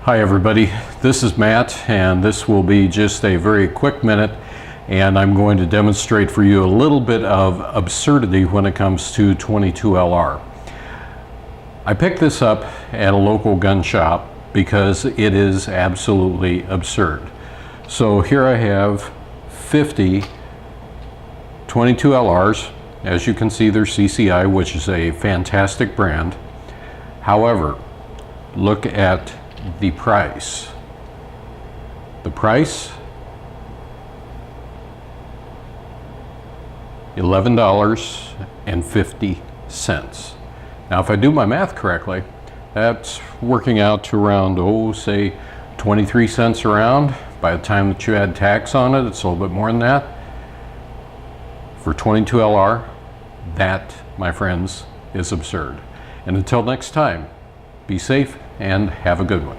Hi everybody, this is Matt, and this will be just a very quick minute, and I'm going to demonstrate for you a little bit of absurdity when it comes to 22LR. I picked this up at a local gun shop because it is absolutely absurd. So here I have 50 22LRs. As you can see, they're CCI, which is a fantastic brand. However, look at the price. The price, $11.50. Now, if I do my math correctly, that's working out to around, say 23 cents a round. By the time that you add tax on it, it's a little bit more than that. For 22LR, that, my friends, is absurd. And until next time, be safe and have a good one.